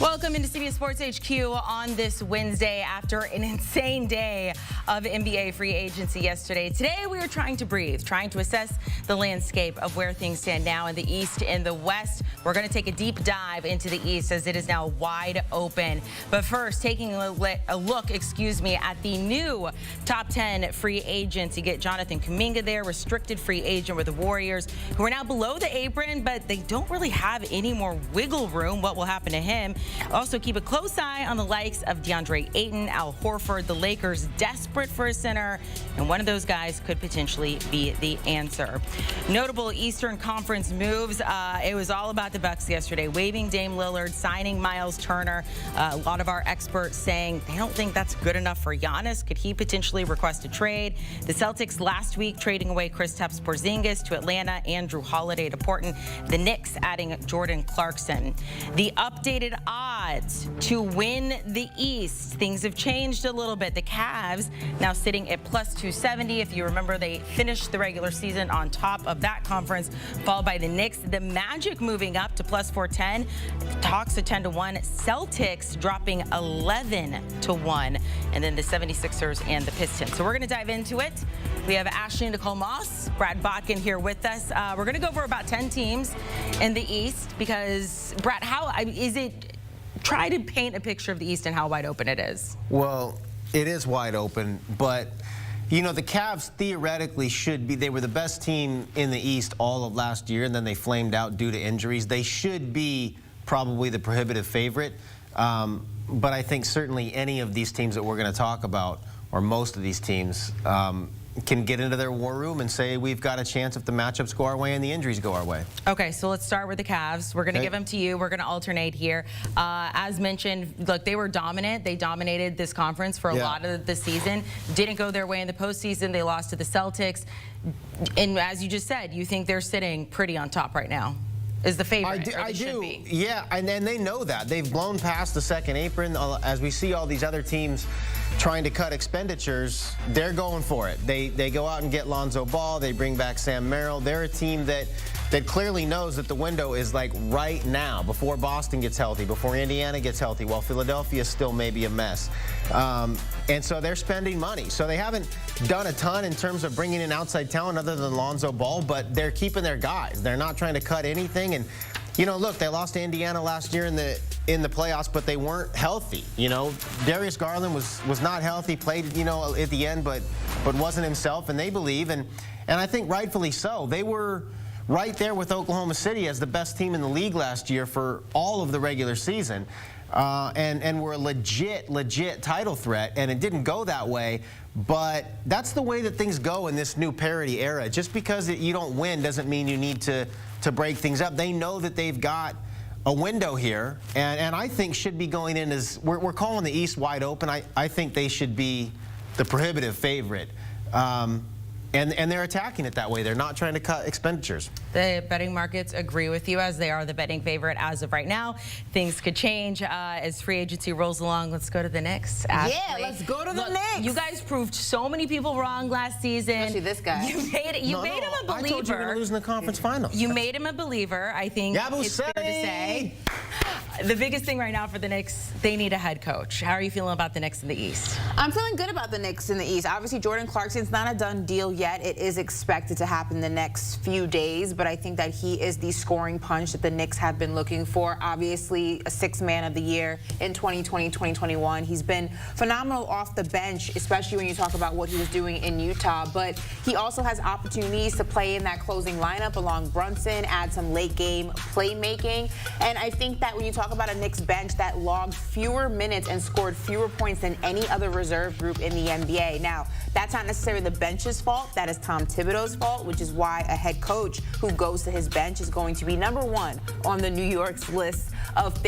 Welcome into CBS Sports HQ on this Wednesday after an insane day of NBA free agency yesterday. Today we are trying to breathe, trying to assess the landscape of where things stand now in the East and the West. We're going to take a deep dive into the East as it is now wide open. But first, taking a look, at the new top 10 free agents. You get Jonathan Kuminga there, restricted free agent with the Warriors, who are now below the apron, but they don't really have any more wiggle room. What will happen to him? Also, keep a close eye on the likes of DeAndre Ayton, Al Horford. The Lakers desperate for a center, and one of those guys could potentially be the answer. Notable Eastern Conference moves. It was all about the Bucks yesterday, waiving Dame Lillard, signing Miles Turner. A lot of our experts saying they don't think that's good enough for Giannis. Could he potentially request a trade? The Celtics last week trading away Kristaps Porzingis to Atlanta, Andrew Holiday to Portland. The Knicks adding Jordan Clarkson. The updated odds to win the East. Things have changed a little bit. The Cavs now sitting at plus 270. If you remember, they finished the regular season on top of that conference, followed by the Knicks. The Magic moving up to plus 410. Talks at 10-1. Celtics dropping 11-1. And then the 76ers and the Pistons. So we're going to dive into it. We have Ashley and Nicole Moss, Brad Botkin here with us. We're going to go over about 10 teams in the East because, Brad, how is it? Try to paint a picture of the East and how wide open it is. Well, it is wide open, but you know, the Cavs theoretically should be, they were the best team in the East all of last year, and then they flamed out due to injuries. They should be probably the prohibitive favorite, but I think certainly any of these teams that we're going to talk about, or most of these teams, can get into their war room and say we've got a chance if the matchups go our way and the injuries go our way. Okay, so let's start with the Cavs. We're going to give them to you. We're going to alternate here. As mentioned, look, they were dominant. They dominated this conference for a lot of the season. Didn't go their way in the postseason. They lost to the Celtics. And as you just said, you think they're sitting pretty on top right now. Is the favorite. I do. Yeah, and they know that. They've blown past the second apron. As we see all these other teams trying to cut expenditures, they're going for it. They go out and get Lonzo Ball. They bring back Sam Merrill. They're a team that clearly knows that the window is like right now, before Boston gets healthy, before Indiana gets healthy, while Philadelphia still may be a mess. And so they're spending money. So they haven't done a ton in terms of bringing in outside talent other than Lonzo Ball, but they're keeping their guys. They're not trying to cut anything. And you know, look, they lost to Indiana last year in the playoffs, but they weren't healthy. You know, Darius Garland was not healthy, played, you know, at the end, but wasn't himself, and they believe, and I think rightfully so. They were right there with Oklahoma City as the best team in the league last year for all of the regular season, and were a legit title threat, and it didn't go that way. But that's the way that things go in this new parity era. Just because you don't win doesn't mean you need to break things up. They know that they've got a window here, and I think should be going in as, we're calling the East wide open. I think they should be the prohibitive favorite. And they're attacking it that way. They're not trying to cut expenditures. The betting markets agree with you, as they are the betting favorite as of right now. Things could change as free agency rolls along. Let's go to the Knicks. Ashley. Yeah, let's go to the Knicks. You guys proved so many people wrong last season. Especially this guy. You made him a believer. I told you we were going to lose in the conference final. You made him a believer, I think it's fair to say. The biggest thing right now for the Knicks, they need a head coach. How are you feeling about the Knicks in the East? I'm feeling good about the Knicks in the East. Obviously, Jordan Clarkson's not a done deal yet. It is expected to happen the next few days, but I think that he is the scoring punch that the Knicks have been looking for. Obviously, a sixth man of the year in 2020, 2021. He's been phenomenal off the bench, especially when you talk about what he was doing in Utah, but he also has opportunities to play in that closing lineup along Brunson, add some late game playmaking, and I think that when you talk about a Knicks bench that logged fewer minutes and scored fewer points than any other reserve group in the NBA. Now, that's not necessarily the bench's fault. That is Tom Thibodeau's fault, which is why a head coach who goes to his bench is going to be #1 on the New York's list of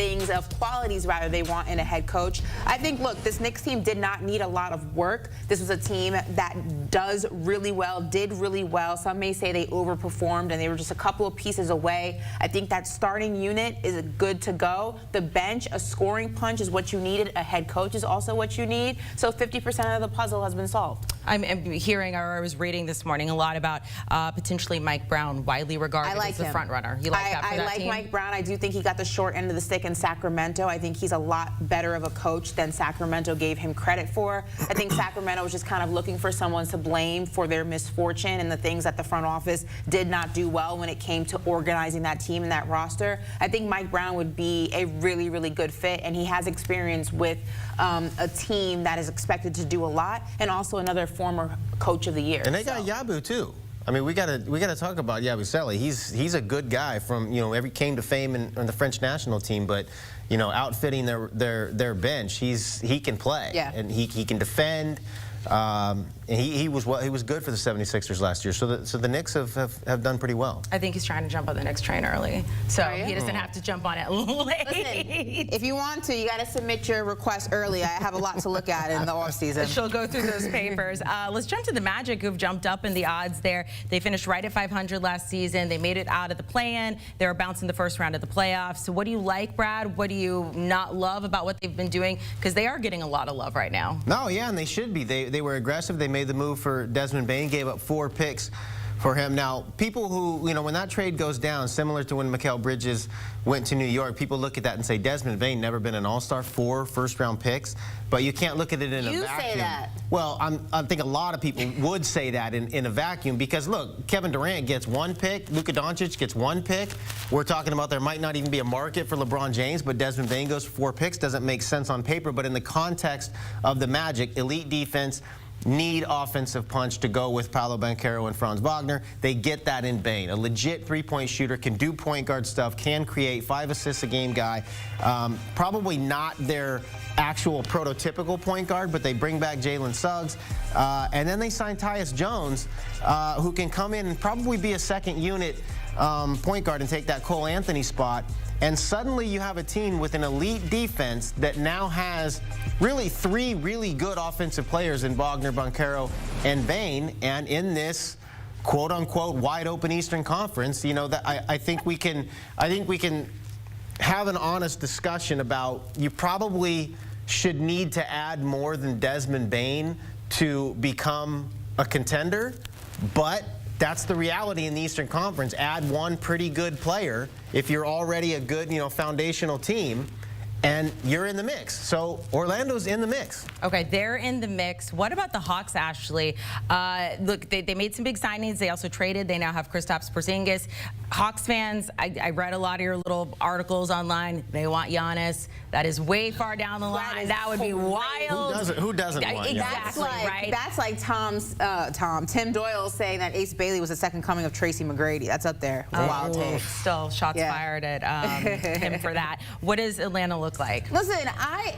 qualities rather they want in a head coach. I think, look, this Knicks team did not need a lot of work. This was a team that does really well, did really well. Some may say they overperformed and they were just a couple of pieces away. I think that starting unit is good to go. The bench, a scoring punch is what you needed. A head coach is also what you need. So 50% of the puzzle has been solved. I'm hearing, or I was reading this morning, a lot about potentially Mike Brown, widely regarded as the front runner. You like that for that team? I like Mike Brown. I do think he got the short end of of the stick in Sacramento. I think he's a lot better of a coach than Sacramento gave him credit for. I think Sacramento was just kind of looking for someone to blame for their misfortune and the things that the front office did not do well when it came to organizing that team and that roster. I think Mike Brown would be a really, really good fit, and he has experience with a team that is expected to do a lot, and also another former coach of the year. And they got Yabu too. I mean, we gotta talk about Yabusele. He's a good guy from, came to fame in the French national team, but outfitting their bench, he can play. Yeah. And he can defend. And he was good for the 76ers last year. So the Knicks have done pretty well. I think he's trying to jump on the Knicks train early, so he doesn't have to jump on it late. Listen, if you want to, you got to submit your request early. I have a lot to look at in the offseason. She'll go through those papers. Let's jump to the Magic, who've jumped up in the odds there. They finished right at 500 last season. They made it out of the play-in. They were bouncing the first round of the playoffs. So what do you like, Brad? What do you not love about what they've been doing? Because they are getting a lot of love right now. No, yeah, and they should be. They were aggressive. They made the move for Desmond Bane, gave up 4 picks for him. Now, people who, when that trade goes down, similar to when Mikal Bridges went to New York, people look at that and say, Desmond Bane never been an all-star, 4 first-round picks, but you can't look at it in a vacuum. You say that. Well, I think a lot of people would say that in a vacuum because, look, Kevin Durant gets 1 pick, Luka Doncic gets 1 pick. We're talking about there might not even be a market for LeBron James, but Desmond Bane goes for 4 picks. Doesn't make sense on paper, but in the context of the Magic, elite defense, need offensive punch to go with Paolo Banchero and Franz Wagner. They get that in Bane. A legit 3-point shooter, can do point guard stuff, can create, 5 assists a game guy. Probably not their actual prototypical point guard, but they bring back Jalen Suggs. And then they sign Tyus Jones, who can come in and probably be a second unit point guard and take that Cole Anthony spot. And suddenly you have a team with an elite defense that now has really 3 really good offensive players in Wagner, Banchero, and Bane. And in this quote-unquote wide-open Eastern Conference, that I think we can have an honest discussion about you probably should need to add more than Desmond Bane to become a contender, but that's the reality in the Eastern Conference. Add 1 pretty good player if you're already a good, foundational team, and you're in the mix. So Orlando's in the mix. Okay, they're in the mix. What about the Hawks, Ashley? Look, they made some big signings. They also traded. They now have Kristaps Porzingis. Hawks fans, I read a lot of your little articles online. They want Giannis. That is way far down the line. That would be wild. Who doesn't want Giannis? Exactly, right? That's like Tim Doyle saying that Ace Bailey was the second coming of Tracy McGrady. That's up there. Wild take. Still shots fired at him for that. What does Atlanta look like? Listen,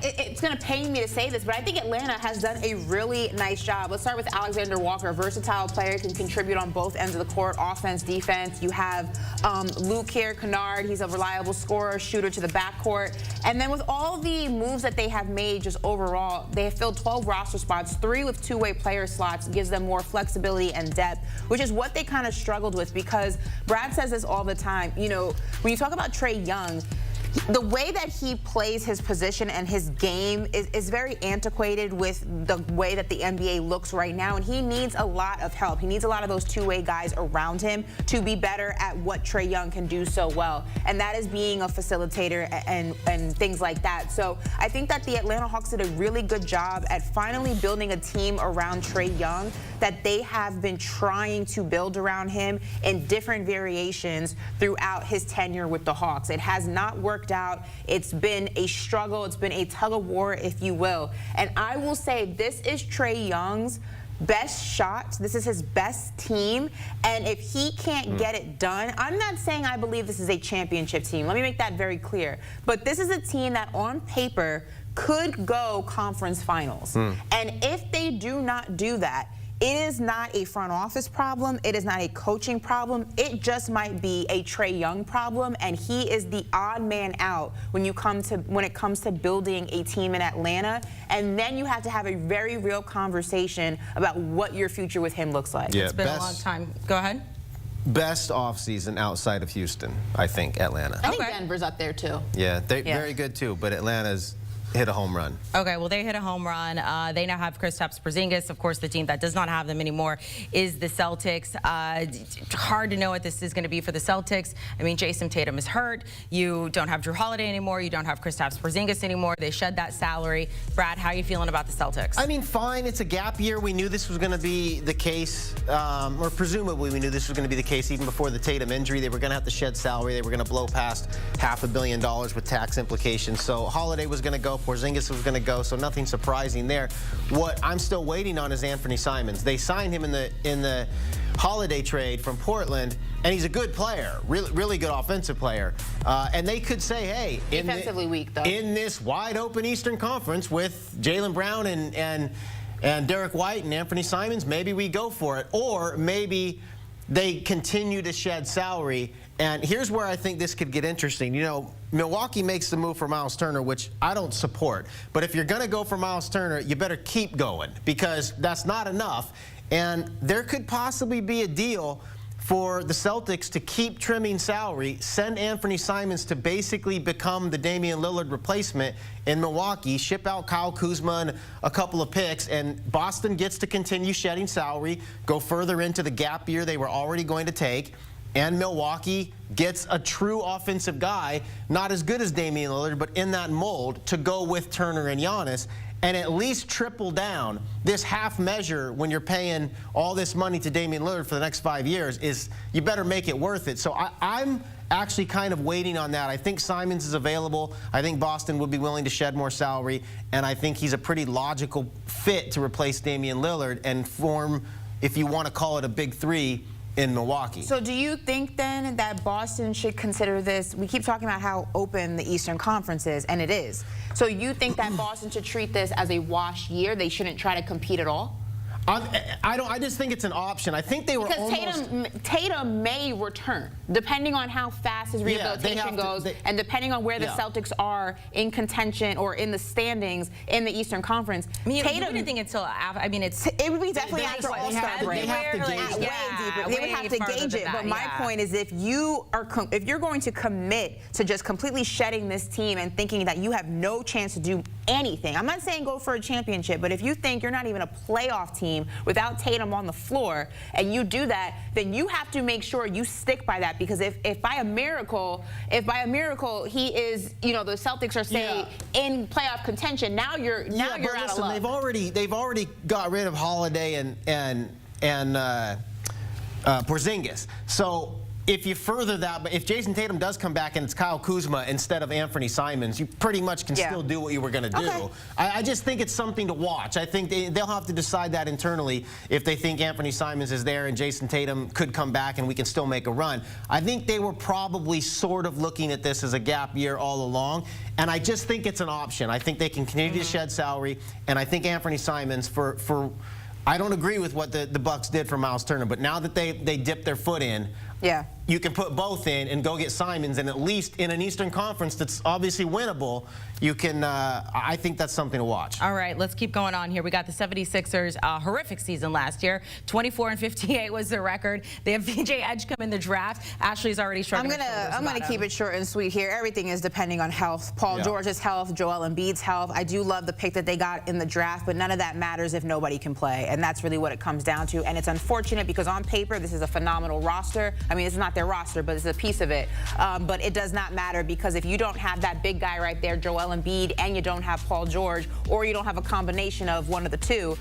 it's going to pain me to say this, but I think Atlanta has done a really nice job. Let's start with Alexander Walker, a versatile player, can contribute on both ends of the court, offense, defense. You have Luke Kennard. He's a reliable scorer, shooter to the backcourt. And then with all the moves that they have made just overall, they have filled 12 roster spots, 3 with 2-way player slots, gives them more flexibility and depth, which is what they kind of struggled with because Brad says this all the time. When you talk about Trae Young, the way that he plays his position and his game is very antiquated with the way that the NBA looks right now, and he needs a lot of help. He needs a lot of those 2-way guys around him to be better at what Trae Young can do so well, and that is being a facilitator and things like that. So I think that the Atlanta Hawks did a really good job at finally building a team around Trae Young that they have been trying to build around him in different variations throughout his tenure with the Hawks. It has not worked out. It's been a struggle. It's been a tug of war, if you will. And I will say this is Trae Young's best shot. This is his best team. And if he can't get it done, I'm not saying I believe this is a championship team. Let me make that very clear. But this is a team that on paper could go conference finals. And if they do not do that, it is not a front office problem. It is not a coaching problem. It just might be a Trae Young problem, and he is the odd man out when it comes to building a team in Atlanta. And then you have to have a very real conversation about what your future with him looks like. Yeah, it's been a long time. Go ahead. Best offseason outside of Houston, I think, Atlanta. I think Denver's up there too. Yeah, they're very good too, but Atlanta's hit a home run. Okay, well, they hit a home run. They now have Kristaps Porzingis. Of course, the team that does not have them anymore is the Celtics. Hard to know what this is going to be for the Celtics. I mean, Jason Tatum is hurt. You don't have Drew Holiday anymore. You don't have Kristaps Porzingis anymore. They shed that salary. Brad, how are you feeling about the Celtics? I mean, fine. It's a gap year. We knew this was going to be the case, or presumably we knew this was going to be the case even before the Tatum injury. They were going to have to shed salary. They were going to blow past $500 million with tax implications. So Holiday was going to go. Porzingis was going to go, so nothing surprising there. What I'm still waiting on is Anthony Simons. They signed him in the Holiday trade from Portland, and he's a good player, really good offensive player. And they could say, hey, defensively weak though. In this wide open Eastern Conference with Jaylen Brown and Derek White and Anthony Simons, maybe we go for it. Or maybe they continue to shed salary. And here's where I think this could get interesting. You know, Milwaukee makes the move for Miles Turner, which I don't support. But if you're going to go for Miles Turner, you better keep going, because that's not enough. And there could possibly be a deal for the Celtics to keep trimming salary, send Anthony Simons to basically become the Damian Lillard replacement in Milwaukee, ship out Kyle Kuzma and a couple of picks, and Boston gets to continue shedding salary, go further into the gap year they were already going to take, and Milwaukee gets a true offensive guy, not as good as Damian Lillard, but in that mold, to go with Turner and Giannis, and at least triple down this half measure when you're paying all this money to Damian Lillard for the next 5 years. Is you better make it worth it. So I'm actually kind of waiting on that. I think Simons is available. I think Boston would be willing to shed more salary, and I think he's a pretty logical fit to replace Damian Lillard and form, if you want to call it, a big three in Milwaukee. So do you think then that Boston should consider this? We keep talking about how open the Eastern Conference is, and it is. So you think that Boston should treat this as a wash year? They shouldn't try to compete at all? I just think it's an option. I think they were because Tatum may return, depending on how fast his rehabilitation goes, and depending on where the Celtics are in contention or in the standings in the Eastern Conference. I mean, you wouldn't think until after. I mean, it would be definitely after All-Star break. They have to gauge it. They would have to gauge it. But my point is, if you're going to commit to just completely shedding this team and thinking that you have no chance to do anything, I'm not saying go for a championship, but if you think you're not even a playoff team without Tatum on the floor, and you do that, then you have to make sure you stick by that, because if by a miracle he is, you know, the Celtics are say in playoff contention, now you're out of luck. They've already got rid of Holiday and Porzingis. So if you further that, but if Jason Tatum does come back and it's Kyle Kuzma instead of Anthony Simons, you pretty much can still do what you were going to do. Okay. I just think it's something to watch. I think they'll have to decide that internally if they think Anthony Simons is there and Jason Tatum could come back and we can still make a run. I think they were probably sort of looking at this as a gap year all along, and I just think it's an option. I think they can continue to shed salary, and I think Anthony Simons for I don't agree with what the Bucks did for Miles Turner, but now that they dipped their foot in, you can put both in and go get Simons, and at least in an Eastern Conference that's obviously winnable, you can, I think that's something to watch. All right, let's keep going on here. We got the 76ers, horrific season last year. 24-58 was their record. They have VJ Edgecombe in the draft. Ashley's already struggling. I'm gonna keep it short and sweet here. Everything is depending on health. Paul George's health, Joel Embiid's health. I do love the pick that they got in the draft, but none of that matters if nobody can play, and that's really what it comes down to. And it's unfortunate because on paper, this is a phenomenal roster. I mean, it's not their roster, but it's a piece of it. But it does not matter, because if you don't have that big guy right there, Joel Embiid, and you don't have Paul George, or you don't have a combination of one of the two,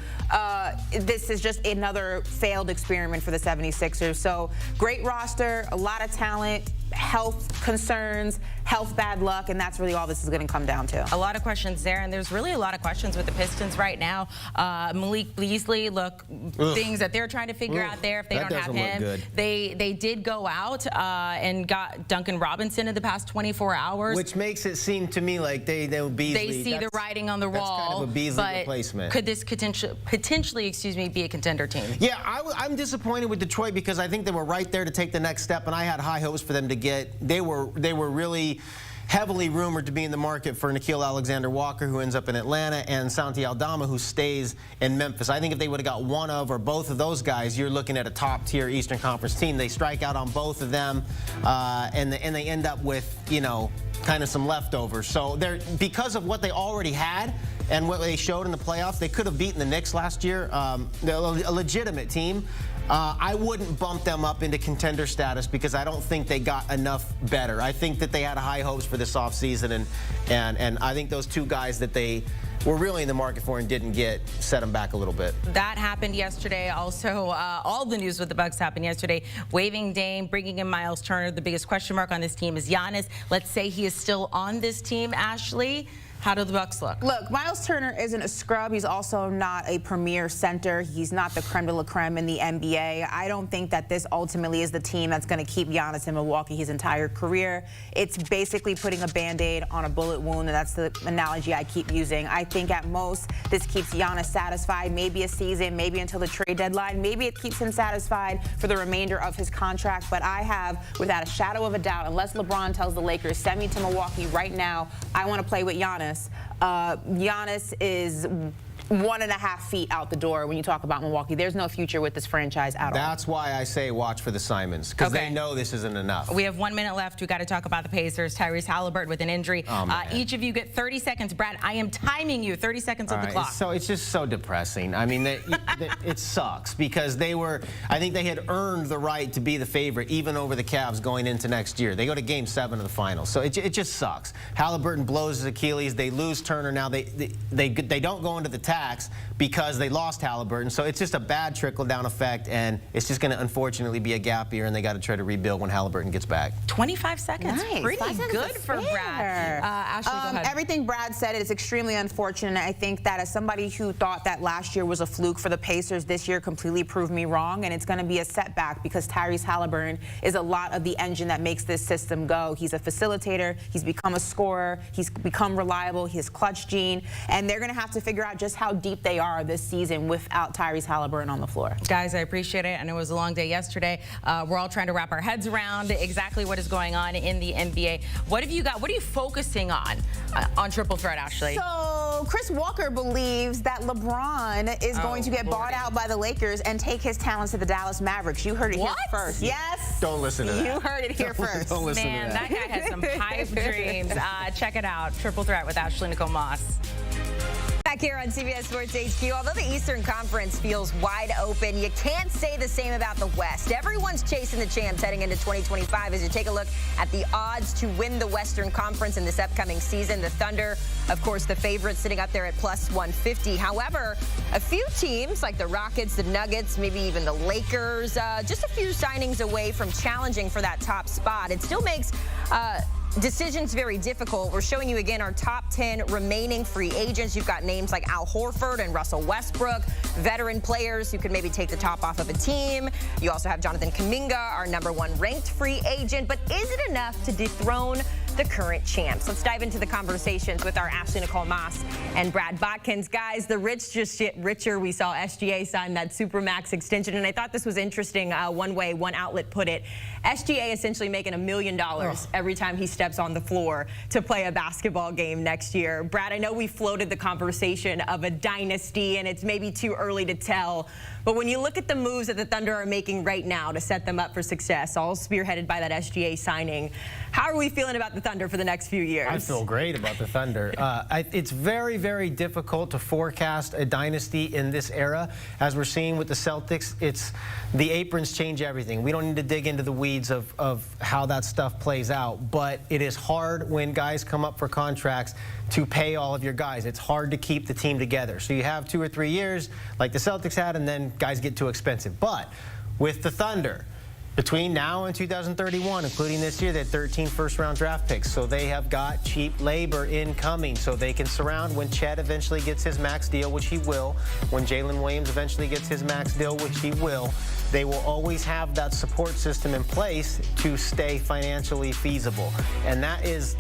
this is just another failed experiment for the 76ers. So great roster, a lot of talent, health concerns, health bad luck, and that's really all this is going to come down to. A lot of questions there, and there's really a lot of questions with the Pistons right now. Malik Beasley, things that they're trying to figure out there if they don't have him. They did go out and got Duncan Robinson in the past 24 hours. Which makes it seem to me like they Beasley. They see the writing on the wall. That's kind of a Beasley replacement. Could this potentially, be a contender team? Yeah, I'm disappointed with Detroit because I think they were right there to take the next step, and I had high hopes for them to get. They were really heavily rumored to be in the market for Nicole Alexander-Walker, who ends up in Atlanta, and Santi Aldama, who stays in Memphis. I think if they would have got one of or both of those guys, you're looking at a top-tier Eastern Conference team. They strike out on both of them, and they end up with, you know, kind of some leftovers. So they're, because of what they already had and what they showed in the playoffs, they could have beaten the Knicks last year. They're a legitimate team. I wouldn't bump them up into contender status because I don't think they got enough better. I think that they had high hopes for this offseason, and I think those two guys that they were really in the market for and didn't get set them back a little bit. That happened yesterday. Also, all the news with the Bucks happened yesterday. Waiving Dame, bringing in Miles Turner. The biggest question mark on this team is Giannis. Let's say he is still on this team, Ashley. How do the Bucks look? Look, Miles Turner isn't a scrub. He's also not a premier center. He's not the creme de la creme in the NBA. I don't think that this ultimately is the team that's going to keep Giannis in Milwaukee his entire career. It's basically putting a Band-Aid on a bullet wound, and that's the analogy I keep using. I think at most this keeps Giannis satisfied, maybe a season, maybe until the trade deadline. Maybe it keeps him satisfied for the remainder of his contract. But I have, without a shadow of a doubt, unless LeBron tells the Lakers, send me to Milwaukee right now, I want to play with Giannis. Giannis is 1.5 feet out the door when you talk about Milwaukee. There's no future with this franchise at all. That's why I say watch for the Simons, because they know this isn't enough. We have 1 minute left. We got to talk about the Pacers. Tyrese Halliburton with an injury. Each of you get 30 seconds. Brad, I am timing you. 30 seconds of the clock. So it's just so depressing. I mean, it sucks because I think they had earned the right to be the favorite even over the Cavs going into next year. They go to Game 7 of the finals. So it just sucks. Halliburton blows his Achilles. They lose Turner. Now they don't go into the tax because they lost Halliburton. So it's just a bad trickle-down effect, and it's just going to unfortunately be a gap year, and they got to try to rebuild when Halliburton gets back. 25 seconds. Nice. Pretty good for Brad. Ashley, go ahead. Everything Brad said is extremely unfortunate. I think that as somebody who thought that last year was a fluke for the Pacers, this year completely proved me wrong, and it's going to be a setback because Tyrese Halliburton is a lot of the engine that makes this system go. He's a facilitator. He's become a scorer. He's become reliable. He has clutch gene, and they're going to have to figure out just how deep they are this season without Tyrese Halliburton on the floor. Guys, I appreciate it. I know it was a long day yesterday. We're all trying to wrap our heads around exactly what is going on in the NBA. What have you got? What are you focusing on Triple Threat, Ashley? So Chris Walker believes that LeBron is going to get bought out by the Lakers and take his talents to the Dallas Mavericks. You heard it here first. Yes. Don't listen to that. You heard it here first. Don't listen Man, to that. that guy has some pipe dreams. Check it out. Triple Threat with Ashley Nicole Moss. Back here on CBS Sports HQ, although the Eastern Conference feels wide open, you can't say the same about the West. Everyone's chasing the champs heading into 2025 as you take a look at the odds to win the Western Conference in this upcoming season. The Thunder, of course, the favorites sitting up there at plus 150. However, a few teams like the Rockets, the Nuggets, maybe even the Lakers, just a few signings away from challenging for that top spot. It still makes decisions very difficult. We're showing you again our top 10 remaining free agents. You've got names like Al Horford and Russell Westbrook, veteran players who could maybe take the top off of a team. You also have Jonathan Kuminga, our #1 ranked free agent. But is it enough to dethrone the current champs? Let's dive into the conversations with our Ashley Nicole Moss and Brad Botkin. Guys, the rich just get richer. We saw SGA sign that Supermax extension, and I thought this was interesting. One outlet put it, SGA essentially making $1 million every time he steps on the floor to play a basketball game next year. Brad, I know we floated the conversation of a dynasty, and it's maybe too early to tell, but when you look at the moves that the Thunder are making right now to set them up for success, all spearheaded by that SGA signing, how are we feeling about the Thunder for the next few years? I feel great about the Thunder. It's very, very difficult to forecast a dynasty in this era. As we're seeing with the Celtics, the aprons change everything. We don't need to dig into the weeds of how that stuff plays out, but it is hard when guys come up for contracts to pay all of your guys. It's hard to keep the team together. So you have 2 or 3 years like the Celtics had, and then guys get too expensive. But with the Thunder, between now and 2031, including this year, they had 13 first-round draft picks. So they have got cheap labor incoming, so they can surround when Chet eventually gets his max deal, which he will, when Jalen Williams eventually gets his max deal, which he will. They will always have that support system in place to stay financially feasible. And that is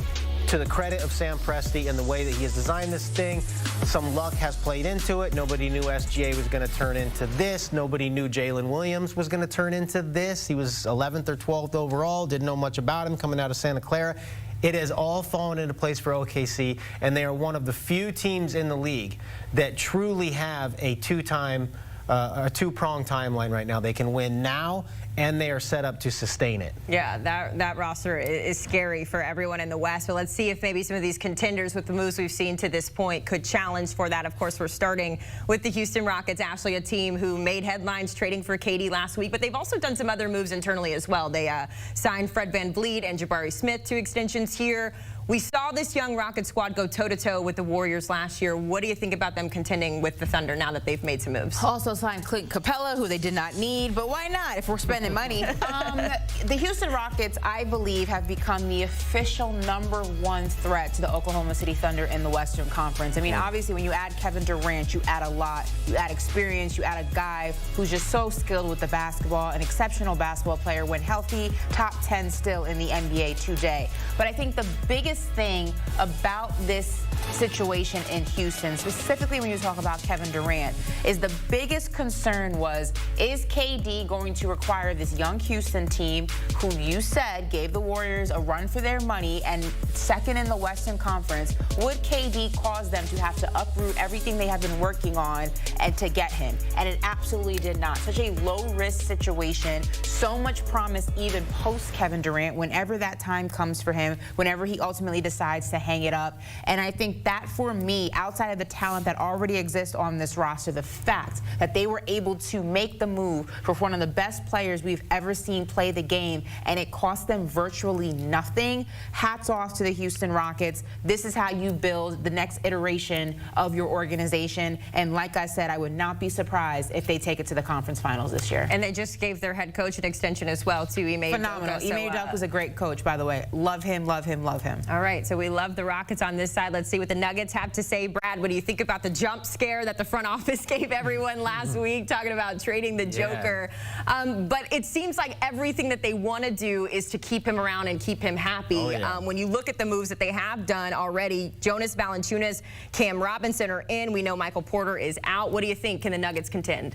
to the credit of Sam Presti and the way that he has designed this thing. Some luck has played into it. Nobody knew SGA was going to turn into this. Nobody knew Jalen Williams was going to turn into this. He was 11th or 12th overall. Didn't know much about him coming out of Santa Clara. It has all fallen into place for OKC, and they are one of the few teams in the league that truly have a two-pronged timeline right now. They can win now, and they are set up to sustain it. Yeah, that roster is scary for everyone in the West. But let's see if maybe some of these contenders with the moves we've seen to this point could challenge for that. Of course, we're starting with the Houston Rockets, Ashley, a team who made headlines trading for KD last week, but they've also done some other moves internally as well. They signed Fred VanVleet and Jabari Smith to extensions here. We saw this young Rocket squad go toe-to-toe with the Warriors last year. What do you think about them contending with the Thunder now that they've made some moves? Also signed Clint Capella, who they did not need, but why not if we're spending money? The Houston Rockets, I believe, have become the official #1 threat to the Oklahoma City Thunder in the Western Conference. I mean, obviously, when you add Kevin Durant, you add a lot. You add experience. You add a guy who's just so skilled with the basketball, an exceptional basketball player when healthy, top 10 still in the NBA today. But I think the biggest thing about this situation in Houston, specifically when you talk about Kevin Durant, is the biggest concern was, is KD going to require this young Houston team, who you said gave the Warriors a run for their money and second in the Western Conference, would KD cause them to have to uproot everything they have been working on and to get him? And it absolutely did not. Such a low-risk situation, so much promise even post-Kevin Durant, whenever that time comes for him, whenever he ultimately decides to hang it up. And I think that, for me, outside of the talent that already exists on this roster, the fact that they were able to make the move for one of the best players we've ever seen play the game, and it cost them virtually nothing, hats off to the Houston Rockets. This is how you build the next iteration of your organization. And like I said, I would not be surprised if they take it to the conference finals this year. And they just gave their head coach an extension as well, too. Phenomenal. Ime Udoka was a great coach, by the way. Love him, love him, love him. All right, so we love the Rockets on this side. Let's see what the Nuggets have to say. Brad, what do you think about the jump scare that the front office gave everyone last week, talking about trading the Joker? But it seems like everything that they want to do is to keep him around and keep him happy. Oh, yeah. When you look at the moves that they have done already, Jonas Valanciunas, Cam Robinson are in. We know Michael Porter is out. What do you think? Can the Nuggets contend?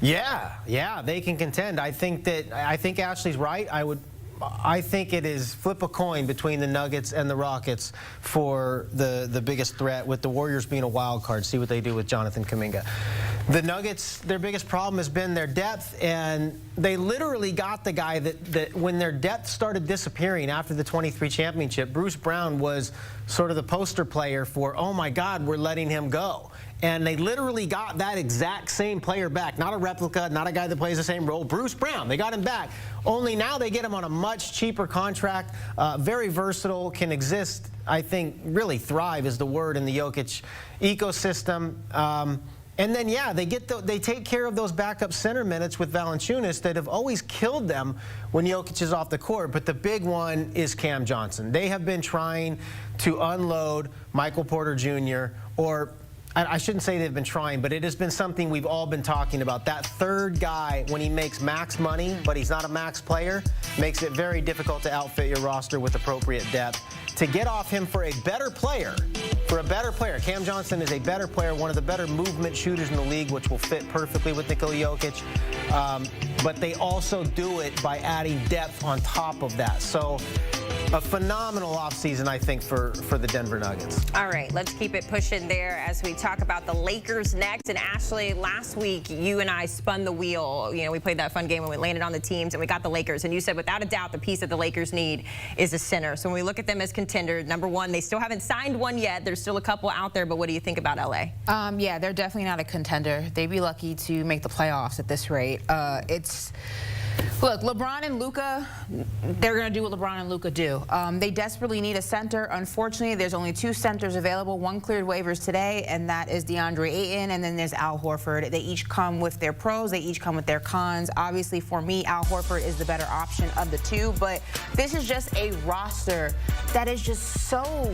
Yeah, they can contend. I think Ashley's right. I think it is flip a coin between the Nuggets and the Rockets for the biggest threat, with the Warriors being a wild card. See what they do with Jonathan Kuminga. The Nuggets, their biggest problem has been their depth, and they literally got the guy that when their depth started disappearing after the 23 championship, Bruce Brown was sort of the poster player for, oh my God, we're letting him go. And they literally got that exact same player back. Not a replica, not a guy that plays the same role. Bruce Brown, they got him back. Only now they get him on a much cheaper contract. Very versatile, can exist, I think, really thrive is the word in the Jokic ecosystem. And then, yeah, they take care of those backup center minutes with Valanciunas that have always killed them when Jokic is off the court. But the big one is Cam Johnson. They have been trying to unload Michael Porter Jr., or I shouldn't say they've been trying, but it has been something we've all been talking about. That third guy, when he makes max money, but he's not a max player, makes it very difficult to outfit your roster with appropriate depth. To get off him for a better player, Cam Johnson is a better player, one of the better movement shooters in the league, which will fit perfectly with Nikola Jokic. But they also do it by adding depth on top of that. So a phenomenal offseason, I think, for the Denver Nuggets. All right, let's keep it pushing there as we talk about the Lakers next. And Ashley, last week you and I spun the wheel. You know, we played that fun game when we landed on the teams and we got the Lakers. And you said, without a doubt, the piece that the Lakers need is a center. So when we look at them as contenders, #1, they still haven't signed one yet. There's still a couple out there, but what do you think about LA? Yeah, they're definitely not a contender. They'd be lucky to make the playoffs at this rate. Look, LeBron and Luka, they're going to do what LeBron and Luka do. They desperately need a center. Unfortunately, there's only 2 centers available. One cleared waivers today, and that is DeAndre Ayton, and then there's Al Horford. They each come with their pros. They each come with their cons. Obviously, for me, Al Horford is the better option of the 2, but this is just a roster that is just so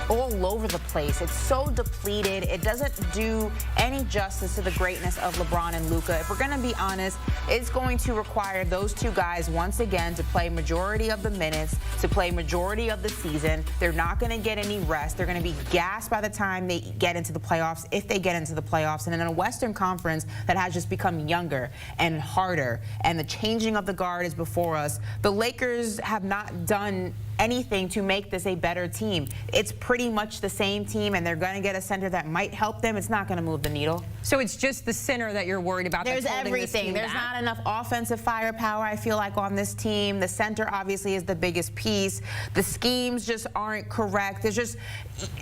all over the place. It's so depleted. It doesn't do any justice to the greatness of LeBron and Luka. If we're going to be honest, it's going to require those 2 guys once again to play majority of the minutes, to play majority of the season. They're not going to get any rest. They're going to be gassed by the time they get into the playoffs, if they get into the playoffs. And in a Western Conference that has just become younger and harder, and the changing of the guard is before us, the Lakers have not done anything to make this a better team. It's pretty much the same team, and they're going to get a center that might help them. It's not going to move the needle. So it's just the center that you're worried about. There's everything. There's not enough offensive firepower, I feel like, on this team. The center obviously is the biggest piece. The schemes just aren't correct.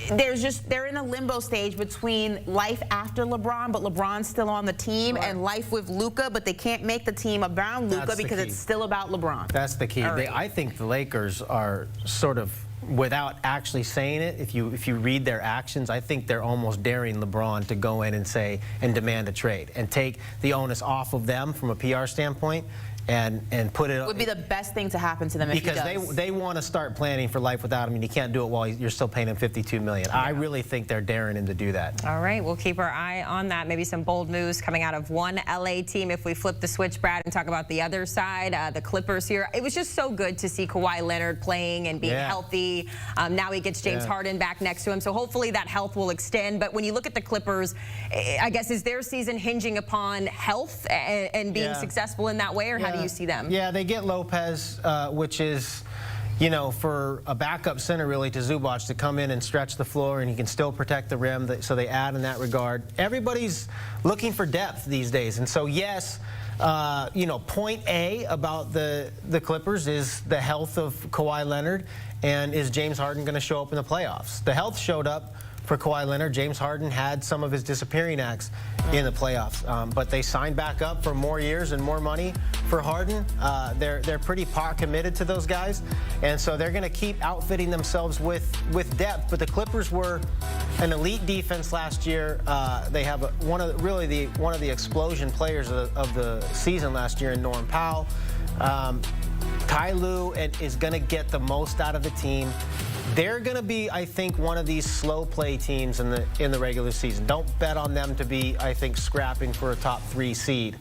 They're in a limbo stage between life after LeBron, but LeBron's still on the team, and life with Luka, but they can't make the team around Luka because it's still about LeBron. That's the key. Right. I think the Lakers are sort of, without actually saying it, if you read their actions, I think they're almost daring LeBron to go in and say and demand a trade and take the onus off of them from a PR standpoint and put it. Would be the best thing to happen to them if he does. Because they want to start planning for life without him, and you can't do it while you're still paying him $52 million. Yeah. I really think they're daring him to do that. All right, we'll keep our eye on that. Maybe some bold moves coming out of one LA team. If we flip the switch, Brad, and talk about the other side, the Clippers here. It was just so good to see Kawhi Leonard playing and being healthy. Now he gets James Harden back next to him, so hopefully that health will extend. But when you look at the Clippers, I guess, is their season hinging upon health and being successful in that way, or how do you see them? Yeah, they get Lopez, which is, you know, for a backup center really to Zubac to come in and stretch the floor, and he can still protect the rim, so they add in that regard. Everybody's looking for depth these days, and so yes, you know, point A about the Clippers is the health of Kawhi Leonard, and is James Harden going to show up in the playoffs? The health showed up for Kawhi Leonard. James Harden had some of his disappearing acts in the playoffs, but they signed back up for more years and more money for Harden. They're pretty committed to those guys, and so they're going to keep outfitting themselves with depth. But the Clippers were an elite defense last year. They have one of the explosion players of the season last year in Norm Powell. Ty Lue is going to get the most out of the team. They're going to be, I think, one of these slow play teams in the regular season. Don't bet on them to be, I think, scrapping for a top 3 seed.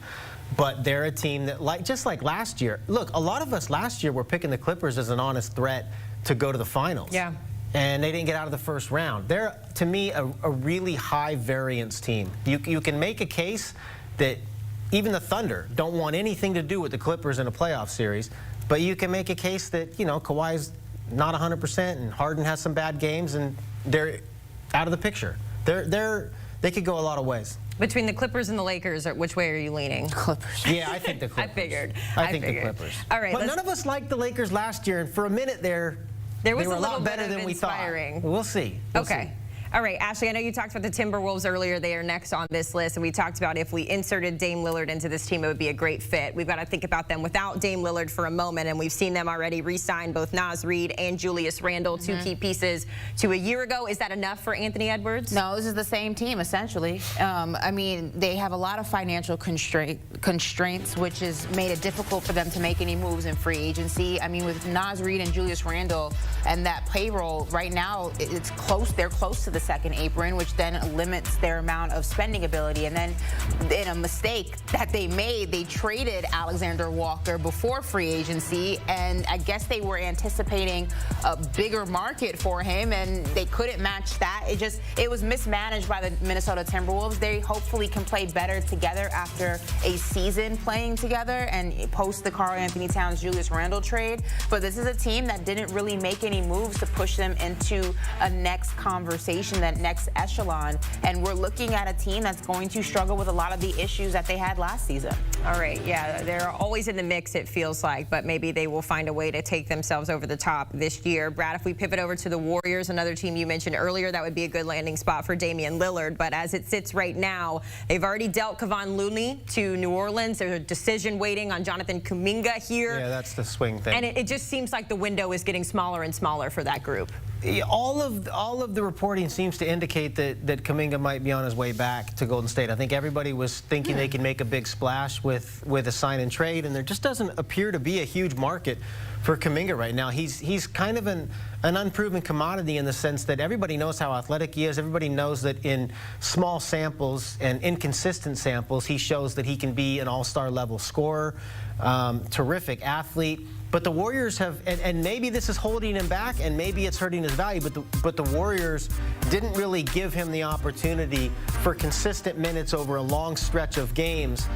But they're a team that, just like last year, look, a lot of us last year were picking the Clippers as an honest threat to go to the finals. Yeah. And they didn't get out of the first round. They're, to me, a really high variance team. You can make a case that even the Thunder don't want anything to do with the Clippers in a playoff series, but you can make a case that, you know, Kawhi's not 100% and Harden has some bad games and they're out of the picture. They could go a lot of ways. Between the Clippers and the Lakers, which way are you leaning? Clippers. Yeah, I think the Clippers. I think the Clippers. All right, but none of us liked the Lakers last year, and for a minute they were a lot better than we thought. We'll see. We'll see. All right, Ashley, I know you talked about the Timberwolves earlier. They are next on this list, and we talked about if we inserted Dame Lillard into this team, it would be a great fit. We've got to think about them without Dame Lillard for a moment, and we've seen them already re-sign both Naz Reid and Julius Randle, 2 key pieces, to a year ago. Is that enough for Anthony Edwards? No, this is the same team, essentially. I mean, they have a lot of financial constraints, which has made it difficult for them to make any moves in free agency. I mean, with Naz Reid and Julius Randle and that payroll, right now, it's close. They're close to the second apron, which then limits their amount of spending ability. And then in a mistake that they made, they traded Alexander Walker before free agency, and I guess they were anticipating a bigger market for him, and they couldn't match that. It was mismanaged by the Minnesota Timberwolves. They hopefully can play better together after a season playing together and post the Karl Anthony Towns Julius Randle trade. But this is a team that didn't really make any moves to push them into a next conversation, that next echelon, and we're looking at a team that's going to struggle with a lot of the issues that they had last season. All right, yeah, they're always in the mix, it feels like, but maybe they will find a way to take themselves over the top this year. Brad, if we pivot over to the Warriors, another team you mentioned earlier, that would be a good landing spot for Damian Lillard, but as it sits right now, they've already dealt Kevon Looney to New Orleans. There's a decision waiting on Jonathan Kuminga here. Yeah, that's the swing thing. And it just seems like the window is getting smaller and smaller for that group. All of the reporting seems to indicate that Kuminga might be on his way back to Golden State. I think everybody was thinking they could make a big splash with a sign and trade, and there just doesn't appear to be a huge market for Kuminga right now. He's kind of an unproven commodity in the sense that everybody knows how athletic he is. Everybody knows that in small samples and inconsistent samples, he shows that he can be an all-star level scorer, terrific athlete. But the Warriors have, and maybe this is holding him back, and maybe it's hurting his value, but the Warriors didn't really give him the opportunity for consistent minutes over a long stretch of games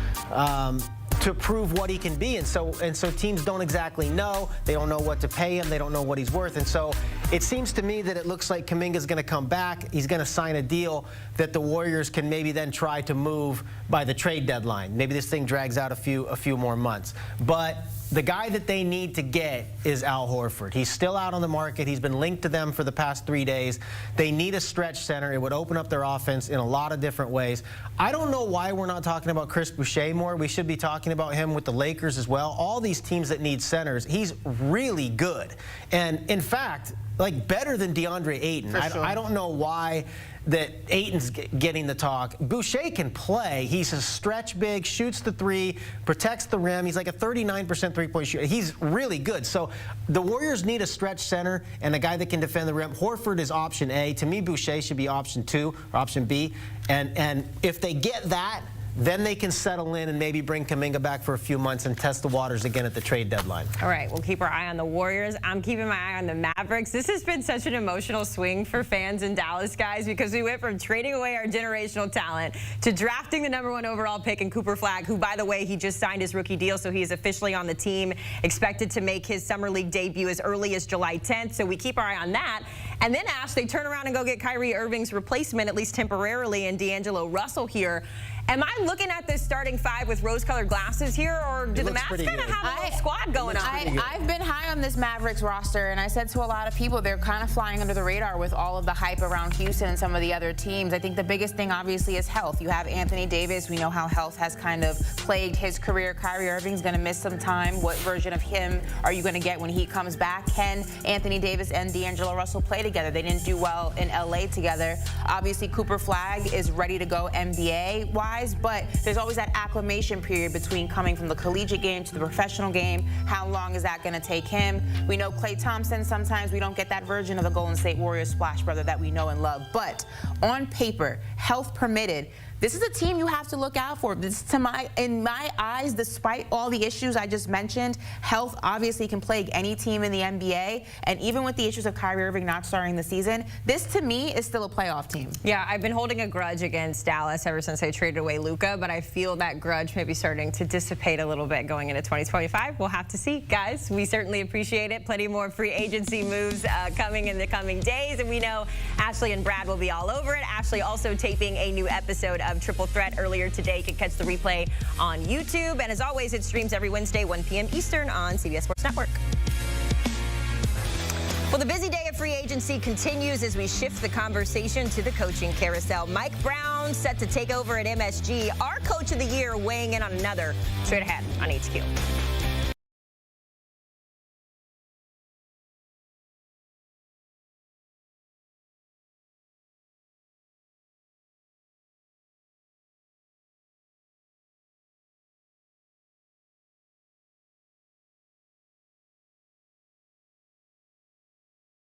to prove what he can be. And so teams don't exactly know. They don't know what to pay him. They don't know what he's worth. And so it seems to me that it looks like Kuminga's going to come back. He's going to sign a deal that the Warriors can maybe then try to move by the trade deadline. Maybe this thing drags out a few more months. But the guy that they need to get is Al Horford. He's still out on the market. He's been linked to them for the past 3 days. They need a stretch center. It would open up their offense in a lot of different ways. I don't know why we're not talking about Chris Boucher more. We should be talking about him with the Lakers as well. All these teams that need centers, he's really good. And in fact, like better than DeAndre Ayton. I don't know why that Ayton's getting the talk. Boucher can play. He's a stretch big, shoots the three, protects the rim. He's like a 39% three-point shooter. He's really good. So the Warriors need a stretch center and a guy that can defend the rim. Horford is option A. To me, Boucher should be option 2 or option B. And if they get that, then they can settle in and maybe bring Kuminga back for a few months and test the waters again at the trade deadline. All right, we'll keep our eye on the Warriors. I'm keeping my eye on the Mavericks. This has been such an emotional swing for fans in Dallas, guys, because we went from trading away our generational talent to drafting the #1 overall pick in Cooper Flagg, who, by the way, he just signed his rookie deal, so he is officially on the team, expected to make his Summer League debut as early as July 10th, so we keep our eye on that. And then, Ash, they turn around and go get Kyrie Irving's replacement, at least temporarily, in D'Angelo Russell here. Am I looking at this starting 5 with rose-colored glasses here, or do the Mavs kind of have a little squad going on? I've been high on this Mavericks roster, and I said to a lot of people, they're kind of flying under the radar with all of the hype around Houston and some of the other teams. I think the biggest thing, obviously, is health. You have Anthony Davis. We know how health has kind of plagued his career. Kyrie Irving's going to miss some time. What version of him are you going to get when he comes back? Can Anthony Davis and D'Angelo Russell play together? They didn't do well in LA together. Obviously, Cooper Flagg is ready to go NBA-wise. But there's always that acclimation period between coming from the collegiate game to the professional game. How long is that going to take him? We know Klay Thompson, sometimes we don't get that version of the Golden State Warriors splash brother that we know and love. But on paper, health permitted, this is a team you have to look out for. This, in my eyes, despite all the issues I just mentioned, health obviously can plague any team in the NBA. And even with the issues of Kyrie Irving not starting the season, this to me is still a playoff team. Yeah, I've been holding a grudge against Dallas ever since I traded away Luka, but I feel that grudge may be starting to dissipate a little bit going into 2025. We'll have to see, guys. We certainly appreciate it. Plenty more free agency moves coming in the coming days, and we know Ashley and Brad will be all over it. Ashley also taping a new episode of Triple Threat earlier today. You can catch the replay on YouTube. And as always, it streams every Wednesday, 1 p.m. Eastern on CBS Sports Network. Well, the busy day of free agency continues as we shift the conversation to the coaching carousel. Mike Brown set to take over at MSG. Our Coach of the Year weighing in on another. Straight ahead on HQ.